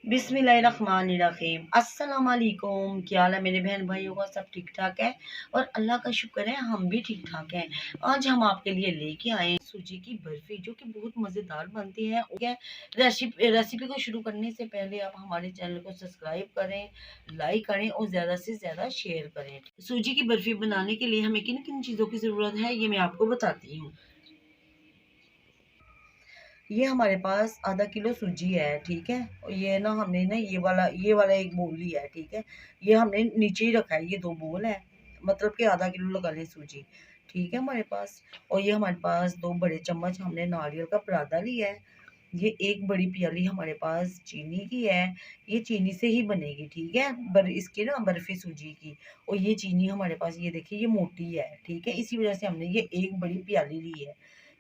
बिस्मिल्लाहिर्रहमानिर्रहीम। अस्सलाम वालेकुम। क्या हाल है मेरे बहन भाइयों का? सब ठीक ठाक है और अल्लाह का शुक्र है हम भी ठीक ठाक हैं। आज हम आपके लिए लेके आए हैं सूजी की बर्फी, जो कि बहुत मज़ेदार बनती है। रेसिपी को शुरू करने से पहले आप हमारे चैनल को सब्सक्राइब करें, लाइक करें और ज़्यादा से ज़्यादा शेयर करें। सूजी की बर्फी बनाने के लिए हमें किन किन चीज़ों की ज़रूरत है ये मैं आपको बताती हूँ। ये हमारे पास आधा किलो सूजी है, ठीक है। और ये ना हमने ना ये वाला एक बोल लिया है, ठीक है। ये हमने नीचे ही रखा है, ये दो बोल है, मतलब कि आधा किलो लगा लें सूजी, ठीक है हमारे पास। और ये हमारे पास दो बड़े चम्मच हमने नारियल का पराठा लिया है। ये एक बड़ी प्याली हमारे पास चीनी की है, ये चीनी से ही बनेगी, ठीक है, इसकी ना बर्फी सूजी की। और ये चीनी हमारे पास, ये देखिए ये मोटी है, ठीक है, इसी वजह से हमने ये एक बड़ी प्याली ली है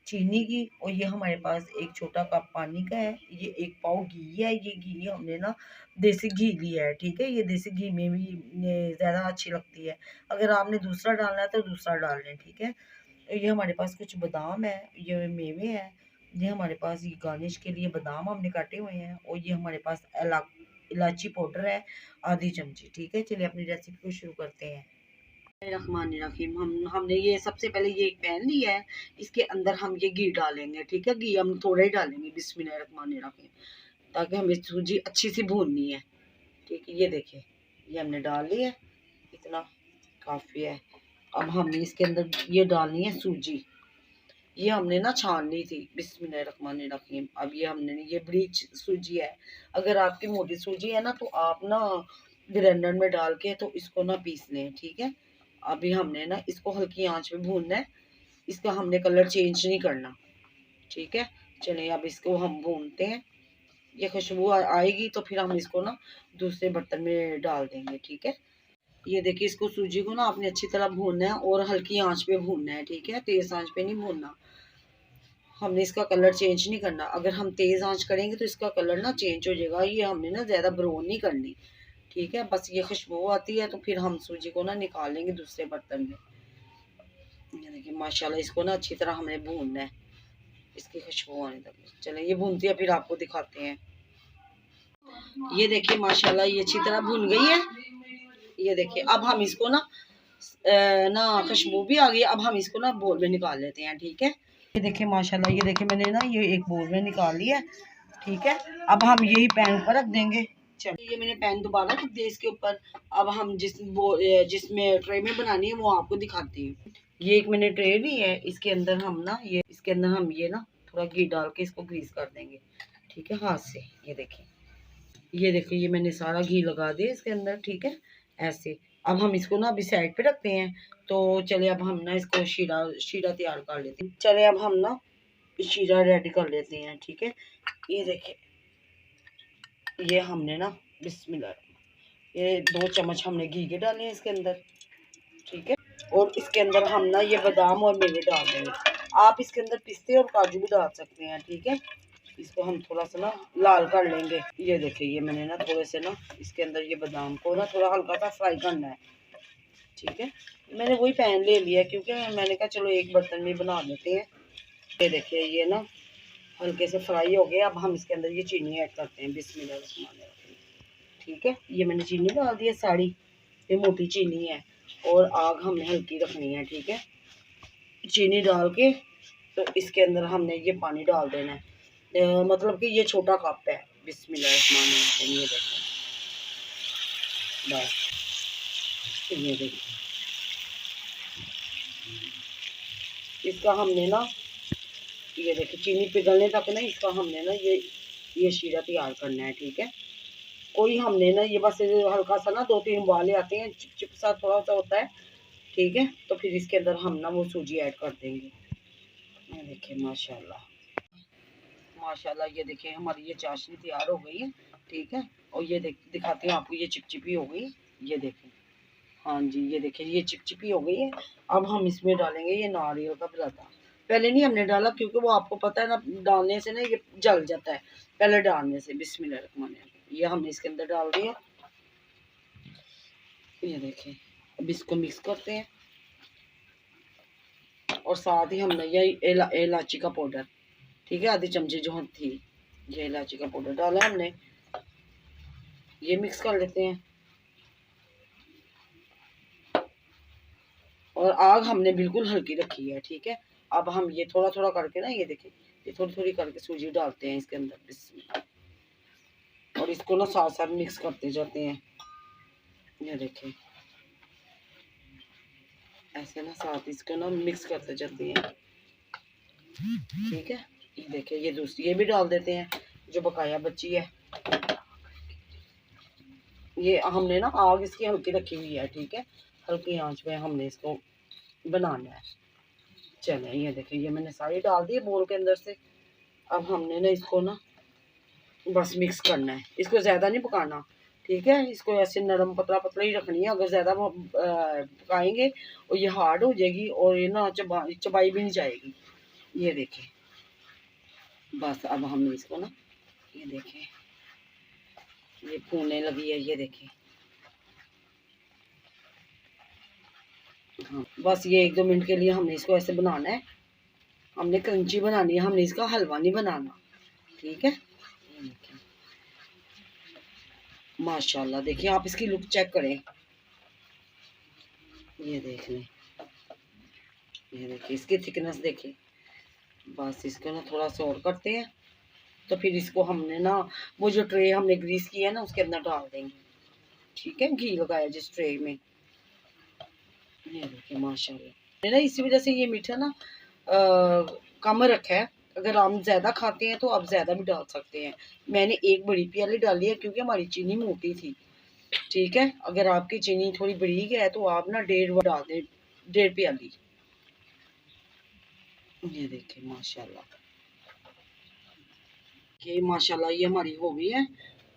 चीनी की। और ये हमारे पास एक छोटा कप पानी का है। ये एक पाव घी है, ये घी हमने ना देसी घी लिया है, ठीक है। ये देसी घी में भी ज़्यादा अच्छी लगती है। अगर आपने दूसरा डालना है तो दूसरा डाल लें, ठीक है। ये हमारे पास कुछ बादाम है, ये मेवे हैं। ये हमारे पास ये गार्निश के लिए बादाम हमने काटे हुए हैं। और ये हमारे पास इलायची पाउडर है आधी चमची, ठीक है। चलिए अपनी रेसिपी को शुरू करते हैं। रहीम, हमने ये सबसे पहले ये एक पैन लिया है, इसके अंदर हम ये घी डालेंगे, ठीक है। घी हम थोड़ा ही डालेंगे, बिस्मिल्लाहिर्रहमानिर्रहीम, ताकि हमें सूजी अच्छी सी भूननी है, ठीक है। ये देखिए ये हमने डाल लिया है, इतना काफ़ी है। अब हमने इसके अंदर ये डालनी है सूजी, ये हमने ना छान ली थी, बिस्मिल्लाहिर्रहमानिर्रहीम। अब ये हमने ये बड़ी सूजी है, अगर आपकी मोटी सूजी है ना तो आप ना ग्राइंडर में डाल के तो इसको ना पीस लें, ठीक है। अभी हमने ना इसको हल्की आंच पे भूनना है, इसका हमने कलर चेंज नहीं करना, ठीक है। चलिए अब इसको हम भूनते हैं, ये खुशबू आएगी तो फिर हम इसको ना दूसरे बर्तन में डाल देंगे, ठीक है। ये देखिए इसको सूजी को ना आपने अच्छी तरह भूनना है और हल्की आंच पे भूनना है, ठीक है, तेज आंच पे नहीं भूनना। हमने इसका कलर चेंज नहीं करना, अगर हम तेज़ आंच करेंगे तो इसका कलर ना चेंज हो जाएगा। ये हमने ना ज़्यादा ब्राउन नहीं करनी, ठीक है। बस ये खुशबू आती है तो फिर हम सूजी को ना निकाल लेंगे दूसरे बर्तन में। ये देखिए माशाल्लाह इसको ना अच्छी तरह हमें भूनना है, इसकी खुशबू आने तक। चलें ये भूनती है फिर आपको दिखाते हैं। ये देखिए माशाल्लाह ये अच्छी तरह भून गई है। ये देखिए अब हम इसको ना खुशबू भी आ गई, अब हम इसको ना बोल में निकाल लेते हैं, ठीक है। ये देखिए माशाल्लाह, ये देखिए मैंने ना ये एक बोल में निकाल लिया है, ठीक है। अब हम यही पैन पर रख देंगे। चलिए ये मैंने पैन दोबारा रख दिया इसके ऊपर। अब हम जिसमें ट्रे में बनानी है वो आपको दिखाती हूँ। ये एक मैंने ट्रे ली है, इसके अंदर हम ना ये ना थोड़ा घी डाल के इसको ग्रीस कर देंगे, ठीक है, हाथ से। ये देखिए ये मैंने सारा घी लगा दिया इसके अंदर, ठीक है, ऐसे। अब हम इसको ना अभी साइड पे रखते हैं। तो चले अब हम ना इसको शीरा शीरा तैयार कर लेते हैं। चले अब हम ना शीरा रेडी कर लेते हैं, ठीक है। ये देखिए ये हमने ना बिस्मिल्लाह ये 2 चम्मच हमने घी के डाले हैं इसके अंदर, ठीक है। और इसके अंदर हम ना ये बादाम और मेवे डाल देंगे। आप इसके अंदर पिस्ते और काजू भी डाल सकते हैं, ठीक है। इसको हम थोड़ा सा ना लाल कर लेंगे। ये देखिए ये मैंने ना थोड़े से ना इसके अंदर ये बादाम को ना थोड़ा हल्का सा फ्राई करना है, ठीक है। मैंने वही पैन ले लिया क्योंकि मैंने कहा चलो एक बर्तन में बना देते हैं। ये देखिए ये ना हल्के से फ्राई हो गया। अब हम इसके अंदर ये चीनी ऐड करते हैं, बिस्मिल्लाह, ठीक है। ये मैंने चीनी डाल दी है सारी, ये मोटी चीनी है और आग हमने हल्की रखनी है, ठीक है। चीनी डाल के तो इसके अंदर हमने ये पानी डाल देना है, मतलब कि ये छोटा कप है। बिस्मिल्लाह, ये देखो बस, ये देखिए इसका हमने ना ये देखिए चीनी पिघलने तक ना इसका हमने ना ये शीरा तैयार करना है, ठीक है। कोई हमने ना ये बस हल्का सा ना 2-3 उबाले आते हैं, चिपचिप सा थोड़ा सा होता है, ठीक है। तो फिर इसके अंदर हम ना वो सूजी ऐड कर देंगे। ये देखिए माशाल्लाह माशाल्लाह, ये देखिए हमारी ये चाशनी तैयार हो गई है, ठीक है। और ये दिखाते हैं आपको, ये चिपचिपी हो गई, ये देखें, हाँ जी, ये देखिए ये चिपचिपी हो गई है। अब हम इसमें डालेंगे ये नारियल का पराठा। पहले नहीं हमने डाला क्योंकि वो आपको पता है ना डालने से ना ये जल जाता है, पहले डालने से। बिस्मिल्लाह, ये हमने इसके अंदर डाल दिया। ये देखिए अब इसको मिक्स करते हैं और साथ ही हमने ये इलायची का पाउडर, ठीक है, आधी चमची जो थी, ये इलायची का पाउडर डाला हमने। ये मिक्स कर लेते हैं। और आग हमने बिल्कुल हल्की रखी है, ठीक है। अब हम ये थोड़ा थोड़ा करके ना, ये देखिए, ये थोड़ी थोड़ी करके सूजी डालते हैं इसके अंदर, और इसको ना साथ साथ मिक्स करते जाते हैं। ये देखिए, ऐसे ना साथ इसको ना मिक्स करते जाते हैं, ठीक है। ये देखिए, ये दूसरी ये भी डाल देते हैं जो बकाया बची है। ये हमने ना आग इसकी हल्की रखी हुई है, ठीक है। हल्की आंच पे हमने इसको बनाना है। चले, ये देखिए, ये मैंने सारी डाल दी बोल के अंदर से। अब हमने ना इसको ना बस मिक्स करना है, इसको ज़्यादा नहीं पकाना, ठीक है। इसको ऐसे नरम पतला पतला ही रखनी है। अगर ज़्यादा पकाएंगे और ये हार्ड हो जाएगी और ये ना चबाई भी नहीं जाएगी। ये देखिए, बस अब हमने इसको ना, ये देखिए, ये फूलने लगी है, ये देखिए। हाँ, बस ये 1-2 मिनट के लिए हमने इसको ऐसे बनाना है। हमने क्रंची बनानी है, हमने इसका हलवा नहीं बनाना, ठीक है। माशाल्लाह, देखिए आप इसकी लुक चेक करें, ये देख लें, ये देखिए इसकी थिकनेस देखिए। बस इसको ना थोड़ा सा और करते हैं, तो फिर इसको हमने ना वो जो ट्रे हमने ग्रीस किया है ना उसके अंदर डाल देंगे, ठीक है। घी लगाया जिस ट्रे में, ये देखिए माशाल्लाह। ना इसी वजह से ये मीठा ना कम रखा है। अगर हम ज़्यादा खाते हैं तो आप ज़्यादा भी डाल सकते हैं। मैंने एक बड़ी प्याली डाली है क्योंकि हमारी चीनी मोटी थी, ठीक है। अगर आपकी चीनी थोड़ी बड़ी है तो आप ना 1.5 डाल दें, 1.5 प्याली। ये देखिए माशाल्लाह, कि माशाल्लाह ये हमारी हो गई है।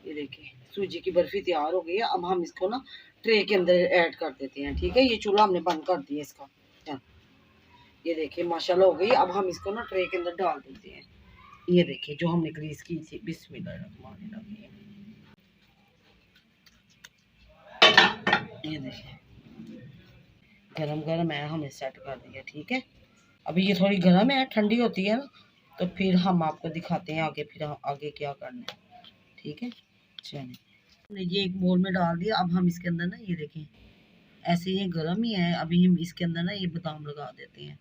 ये देखिए सूजी की बर्फी तैयार हो गई है। अब हम इसको ना ट्रे के अंदर ऐड कर देते हैं, ठीक है। ये चूल्हा हमने बंद कर दिया इसका। ये देखिए माशाल्लाह हो गई। अब हम इसको ना ट्रे के अंदर डाल देते हैं। ये देखिए जो हमने ग्रीस की थी, बिस्मिल्लाह। ये देखिए गरम गरम है, हमने सेट कर दिया, ठीक है। अभी ये थोड़ी गर्म है, ठंडी होती है ना तो फिर हम आपको दिखाते हैं आगे, फिर आगे क्या करना है, ठीक है। चलिए, ये एक बोल में डाल दिया। अब हम इसके अंदर ना, ये देखें ऐसे ये गर्म ही है। अभी हम इसके अंदर ना ये बादाम लगा देते हैं।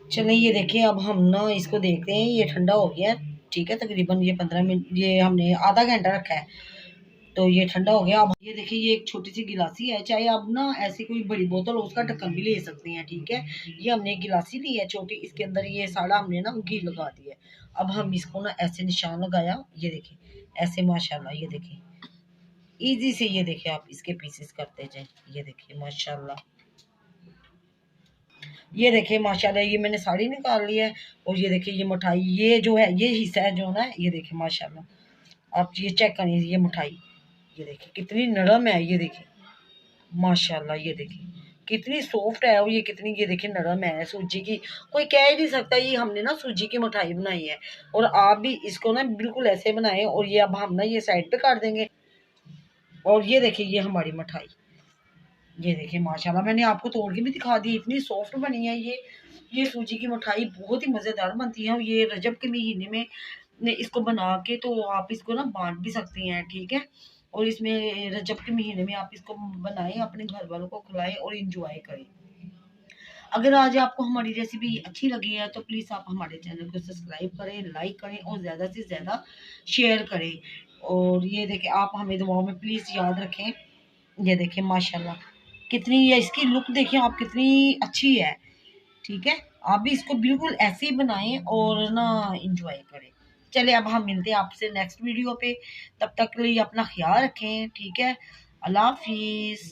चलिए, ये देखिए अब हम ना इसको देखते हैं, ये ठंडा हो गया है, ठीक है। तकरीबन ये 15 मिनट, ये हमने आधा घंटा रखा है, तो ये ठंडा हो गया। अब ये देखिए, ये एक छोटी सी गिलासी है, चाहे आप ना ऐसी कोई बड़ी बोतल हो उसका ढक्कन भी ले सकते हैं, ठीक है। ये हमने एक गिलासी ली है छोटी, इसके अंदर ये सारा हमने ना घी लगा दिया है। अब हम इसको ना ऐसे निशान लगाया, ये देखिए ऐसे, माशाल्लाह। ये देखिए इजी से, ये देखिए आप इसके पीसेस करते जाए, ये देखिए माशाल्लाह। ये देखिए माशाल्लाह, ये मैंने साड़ी निकाल ली है। और ये देखिए ये मिठाई, ये जो है ये हिस्सा है जो ना, ये देखिए माशाल्लाह। आप ये चेक करिए, ये मिठाई ये देखिए कितनी नरम है, ये देखिए माशाल्लाह। ये देखिए कितनी सॉफ्ट है, और ये कितनी, ये देखिए नरम है सूजी की। कोई कह ही नहीं सकता ये हमने ना सूजी की मिठाई बनाई है। और आप भी इसको ना बिल्कुल ऐसे बनाएं। और ये अब हम ना ये साइड पे कर देंगे। और ये देखिए ये हमारी मिठाई, ये देखिए माशाल्लाह। मैंने आपको तोड़ के भी दिखा दी, इतनी सॉफ्ट बनी है ये सूजी की मिठाई बहुत ही मज़ेदार बनती है। ये रजब के महीने में ने इसको बना के तो आप इसको ना बांट भी सकती हैं, ठीक है। और इसमें रजब के महीने में आप इसको बनाएं, अपने घर वालों को खिलाएं और इंजॉय करें। अगर आज आपको हमारी रेसिपी अच्छी लगी है तो प्लीज़ आप हमारे चैनल को सब्सक्राइब करें, लाइक करें और ज़्यादा से ज़्यादा शेयर करें। और ये देखें, आप हमें दुआओं में प्लीज़ याद रखें। ये देखिए माशाल्लाह कितनी, ये इसकी लुक देखिए आप कितनी अच्छी है, ठीक है। आप भी इसको बिल्कुल ऐसे ही बनाएं और ना इंजॉय करें। चलिए, अब हम मिलते हैं आपसे नेक्स्ट वीडियो पे। तब तक के लिए अपना ख्याल रखें, ठीक है। अल्लाह हाफिज़।